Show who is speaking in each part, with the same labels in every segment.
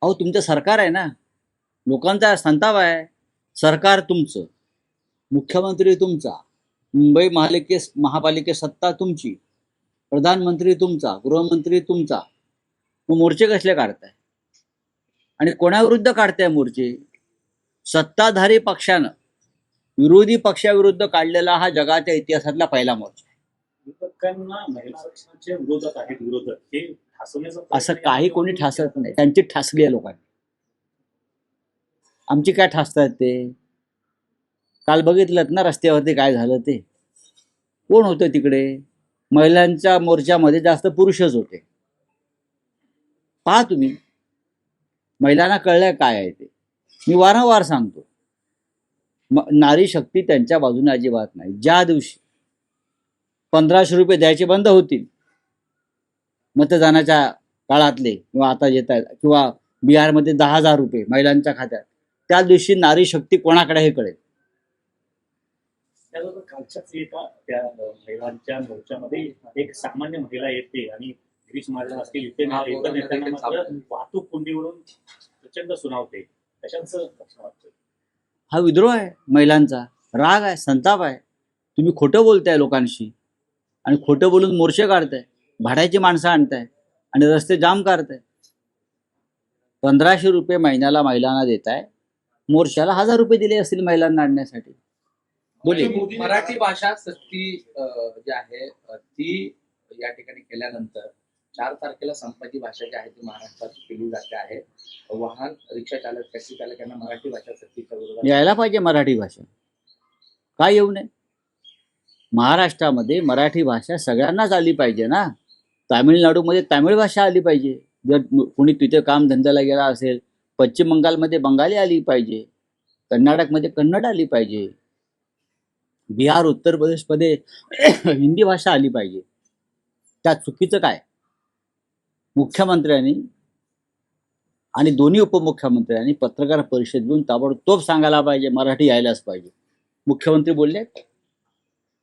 Speaker 1: अहो तुमचं सरकार आहे ना, लोकांचा संताप आहे. सरकार तुमचं, मुख्यमंत्री तुमचा, मुंबई महापालिके सत्ता तुमची, प्रधानमंत्री तुमचा, गृहमंत्री तुमचा. मग मोर्चे कसले काढताय आणि कोणाविरुद्ध काढताय मोर्चे? सत्ताधारी पक्षानं विरोधी पक्षाविरुद्ध काढलेला हा जगाच्या इतिहासातला पहिला मोर्चा आहे.
Speaker 2: विरोधकांना महिला आरक्षणाचे विरोधक आहेत, विरोधक हे ठासवण्याचा
Speaker 1: असं काही कोणी ठासत नाही, त्यांची ठासली आहे लोकांनी. आमची काय ठासतात ते? काल बघितलं ना रस्त्यावरती काय झालं ते. कोण होतं तिकडे? महिलांच्या मोर्चामध्ये जास्त पुरुषच होते. पहा तुम्ही, महिलांना कळलंय काय आहे ते. मी वारंवार सांगतो, नारी शक्ती त्यांच्या बाजूने अजिबात नाही. ज्या दिवशी 1500 रुपये द्यायचे बंद होतील मतदानाच्या काळातले, किंवा आता येत आहेत, किंवा बिहारमध्ये 10,000 रुपये महिलांच्या खात्यात, त्या दिवशी नारी शक्ती कोणाकडे हे कळेल.
Speaker 2: त्याबरोबर कालच्याच एका त्या महिलांच्या मोर्चामध्ये एक सामान्य महिला येते आणि गिरीश महाजन असतील इथे नेत्यांना मात्र वाहतूक कोंडीवरून प्रचंड सुनावते. कशाचं लक्षण वाटतं?
Speaker 1: हा विद्रोह आहे, महिलांचा राग आहे, संताप आहे. तुम्ही खोटं बोलताय लोकांशी आणि खोटं बोलून मोर्चे काढताय, भाड्याची माणसं आणताय आणि रस्ते जाम करताय. 1500 रुपये महिन्याला महिलांना देताय, मोर्चाला 1000 रुपये दिले असतील महिलांना आणण्यासाठी. बोले.
Speaker 3: मराठी भाषा सक्ती जी आहे ती या ठिकाणी केल्यानंतर 4 तारखेला संपाची भाषा जी आहे ती महाराष्ट्रात केली जाते आहे. वाहन रिक्षा चालक, टॅक्सी चालक यांना मराठी भाषा सक्तीच्या विरोधात
Speaker 1: यायला पाहिजे मराठी भाषा. काय येऊ नये? महाराष्ट्रामध्ये मराठी भाषा सगळ्यांनाच आली पाहिजे ना. तामिळनाडूमध्ये तामिळ भाषा आली पाहिजे, जर कोणी तिथे काम धंद्याला गेला असेल. पश्चिम बंगालमध्ये बंगाली आली पाहिजे, कर्नाटकमध्ये कन्नड आली पाहिजे, बिहार उत्तर प्रदेशमध्ये हिंदी भाषा आली पाहिजे. त्यात चुकीचं काय? मुख्यमंत्र्यांनी आणि दोन्ही उपमुख्यमंत्र्यांनी पत्रकार परिषद घेऊन ताबडतोब सांगायला पाहिजे मराठी यायलाच पाहिजे. मुख्यमंत्री बोलले,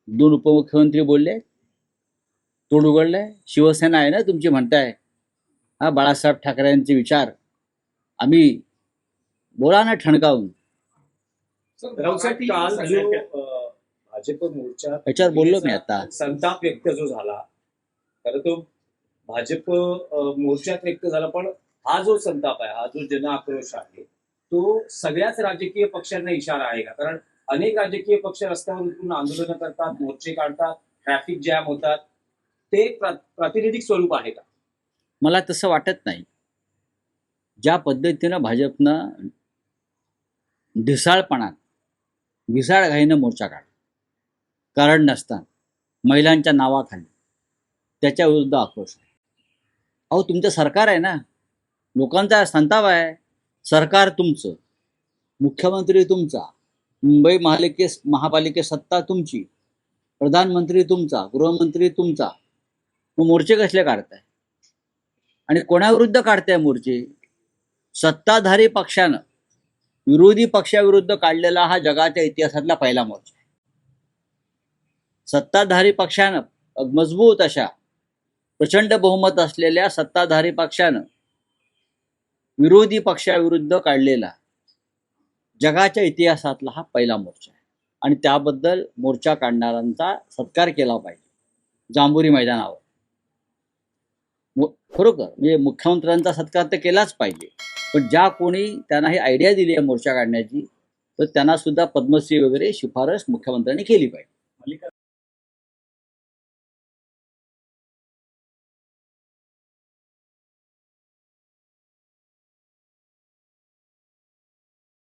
Speaker 1: 2 उपमुख्यमंत्री बोलले, तोंड उघडलंय. शिवसेना आहे ना तुमची, म्हणताय हा बाळासाहेब ठाकरेंचे विचार आम्ही बोला ना ठणकावून.
Speaker 4: काल जो भाजप मोर्चा
Speaker 1: याच्यावर बोललो मी आता.
Speaker 4: संताप व्यक्त जो झाला, खरं तो भाजप मोर्चात व्यक्त झाला, पण हा जो संताप आहे, हा जो जन आक्रोश आहे, तो सगळ्याच राजकीय पक्षांना इशारा आहे का? कारण अनेक राजकीय पक्ष रस्त्यावर उतरून आंदोलनं करतात, मोर्चे काढतात, ट्रॅफिक जॅम होतात. ते प्रातिनिधिक स्वरूप आहे का?
Speaker 1: मला तसं वाटत नाही. ज्या पद्धतीनं भाजपनं ढिसाळपणात घिसाळघाईनं मोर्चा काढला, कारण नसताना महिलांच्या नावाखाली, त्याच्या विरुद्ध आक्रोश आहे. अहो तुमचं सरकार आहे ना, लोकांचा संताप आहे. सरकार तुमचं, मुख्यमंत्री तुमचा, मुंबई महापालिके सत्ता तुमची, प्रधानमंत्री तुमचा, गृहमंत्री तुमचा. मग मोर्चे कसले काढताय आणि कोणाविरुद्ध काढताय मोर्चे? सत्ताधारी पक्षानं विरोधी पक्षाविरुद्ध काढलेला हा जगाच्या इतिहासातला पहिला मोर्चा आहे. सत्ताधारी पक्षानं, मजबूत अशा प्रचंड बहुमत असलेल्या सत्ताधारी पक्षानं विरोधी पक्षाविरुद्ध काढलेला जगाच्या इतिहासातला हा पहिला मोर्चा आहे. आणि त्याबद्दल मोर्चा काढणाऱ्यांचा सत्कार केला पाहिजे जांभुरी मैदानावर. खरोखर म्हणजे मुख्यमंत्र्यांचा सत्कार तर केलाच पाहिजे, पण ज्या कोणी त्यांना ही आयडिया दिली आहे मोर्चा काढण्याची, तर त्यांना सुद्धा पद्मश्री वगैरे शिफारस मुख्यमंत्र्यांनी केली पाहिजे.